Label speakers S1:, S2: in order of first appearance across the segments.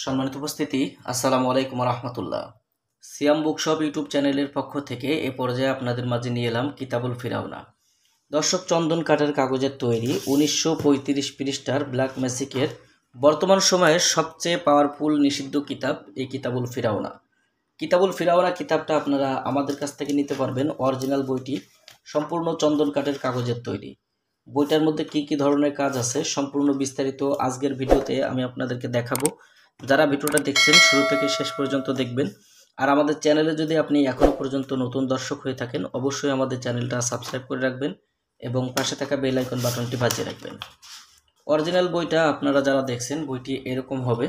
S1: সম্মানিত উপস্থিতি, আসসালামু আলাইকুম রহমতুল্লাহ। সিয়াম বুকশপ ইউটিউব চ্যানেলের পক্ষ থেকে এ পর্যায়ে আপনাদের মাঝে নিয়ে এলাম কিতাবুল ফিরাউনা। দর্শক, চন্দন কাঠের কাগজের তৈরি 1935 পৃষ্ঠার ব্ল্যাক ম্যাজিকের বর্তমান সময়ের সবচেয়ে পাওয়ারফুল নিষিদ্ধ কিতাব এই কিতাবুল ফিরাউনা। কিতাবুল ফিরাউনা কিতাবটা আপনারা আমাদের কাছ থেকে নিতে পারবেন। অরিজিনাল বইটি সম্পূর্ণ চন্দন কাঠের কাগজের তৈরি। বইটার মধ্যে কি কি ধরনের কাজ আছে সম্পূর্ণ বিস্তারিত আজকের ভিডিওতে আমি আপনাদেরকে দেখাবো। যারা ভিডিওটা দেখছেন শুরু থেকে শেষ পর্যন্ত দেখবেন। আর আমাদের চ্যানেলে যদি আপনি এখনও পর্যন্ত নতুন দর্শক হয়ে থাকেন, অবশ্যই আমাদের চ্যানেলটা সাবস্ক্রাইব করে রাখবেন এবং পাশে থাকা বেল আইকন বাটনটি বাজিয়ে রাখবেন। অরিজিনাল বইটা আপনারা যারা দেখছেন, বইটি এরকম হবে।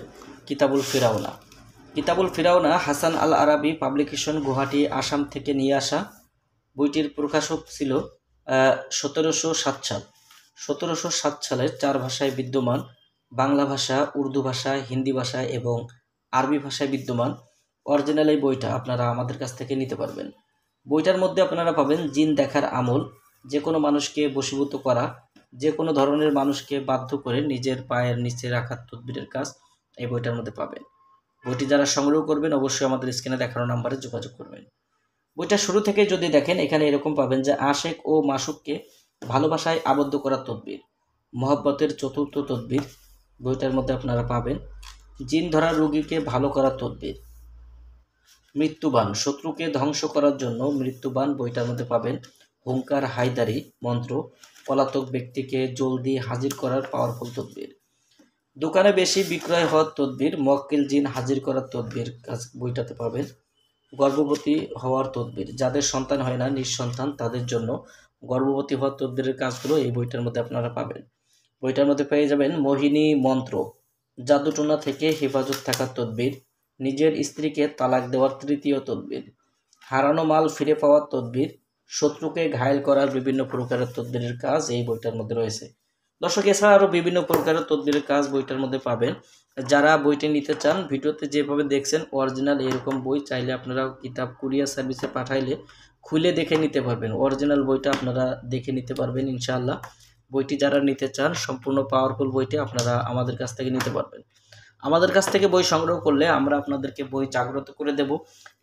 S1: কিতাবুল ফিরাউনা। কিতাবুল ফিরাউনা হাসান আল আরাবি পাবলিকেশন, গুয়াহাটি, আসাম থেকে নিয়ে আসা। বইটির প্রকাশক ছিল 1707 সাল। 1707 সালের 4 ভাষায় বিদ্যমান। বাংলা ভাষা, উর্দু ভাষা, হিন্দি ভাষা এবং আরবি ভাষায় বিদ্যমান। অরিজিনাল এই বইটা আপনারা আমাদের কাছ থেকে নিতে পারবেন। বইটার মধ্যে আপনারা পাবেন জিন দেখার আমল, যে কোনো মানুষকে বশীভূত করা, যে কোনো ধরনের মানুষকে বাধ্য করে নিজের পায়ের নিচে রাখার তদবিরের কাজ এই বইটার মধ্যে পাবেন। বইটি যারা সংগ্রহ করবেন অবশ্যই আমাদের স্ক্রিনে দেখানো নাম্বারে যোগাযোগ করবেন। বইটা শুরু থেকে যদি দেখেন, এখানে এরকম পাবেন যে আশেক ও মাসুককে ভালোবাসায় আবদ্ধ করার তদবির, মহব্বতের চতুর্থ তদবির বইটার মধ্যে আপনারা পাবেন। জিন ধরার রোগীকে ভালো করার তদবির, মৃত্যুবান, শত্রুকে ধ্বংস করার জন্য মৃত্যুবান বইটার মধ্যে পাবেন। হুঙ্কার হায়দারি মন্ত্র, পলাতক ব্যক্তিকে জলদি হাজির করার পাওয়ারফুল তদবির। দোকানে বেশি বিক্রয় হওয়ার তদবির, মক্কেল জিন হাজির করার তদবির কাজ বইটাতে পাবেন। গর্ভবতী হওয়ার তদবির, যাদের সন্তান হয় না, নিঃসন্তান, তাদের জন্য গর্ভবতী হওয়ার তদবিরের কাজগুলো এই বইটার মধ্যে আপনারা পাবেন। বইটার মধ্যে পেয়ে যাবেন মোহিনী মন্ত্র, জাদুটোনা থেকে হেফাজত থাকার তদবির, নিজের স্ত্রীকে তালাক দেওয়ার তৃতীয় তদবির, হারানো মাল ফিরে পাওয়ার তদবির, শত্রুকে ঘায়েল করার বিভিন্ন প্রকারের তদবিরের কাজ এই বইটার মধ্যে রয়েছে। দর্শক, এছাড়া আরও বিভিন্ন প্রকারের তদবিরের কাজ বইটার মধ্যে পাবেন। যারা বইটি নিতে চান, ভিডিওতে যেভাবে দেখছেন অরিজিনাল এরকম বই চাইলে আপনারা কিতাব কুরিয়ার সার্ভিসে পাঠাইলে খুলে দেখে নিতে পারবেন। অরিজিনাল বইটা আপনারা দেখে নিতে পারবেন ইনশাআল্লাহ। বইটি যারা নিতে চান, সম্পূর্ণ পাওয়ারফুল বইটি আপনারা আমাদের কাছ থেকে নিতে পারবেন। আমাদের কাছ থেকে বই সংগ্রহ করলে আমরা আপনাদেরকে বই জাগ্রত করে দেব,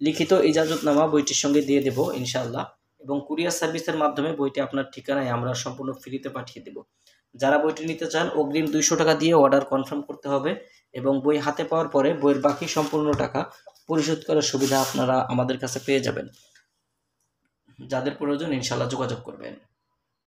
S1: লিখিত ইজাজতনামা বইটির সঙ্গে দিয়ে দেব ইনশাআল্লাহ, এবং কুরিয়ার সার্ভিসের মাধ্যমে বইটি আপনার ঠিকানায় আমরা সম্পূর্ণ ফ্রিতে পাঠিয়ে দেব। যারা বইটি নিতে চান অগ্রিম 200 টাকা দিয়ে অর্ডার কনফার্ম করতে হবে এবং বই হাতে পাওয়ার পরে বইয়ের বাকি সম্পূর্ণ টাকা পরিশোধ করার সুবিধা আপনারা আমাদের কাছে পেয়ে যাবেন। যাদের প্রয়োজন ইনশাআল্লাহ যোগাযোগ করবেন।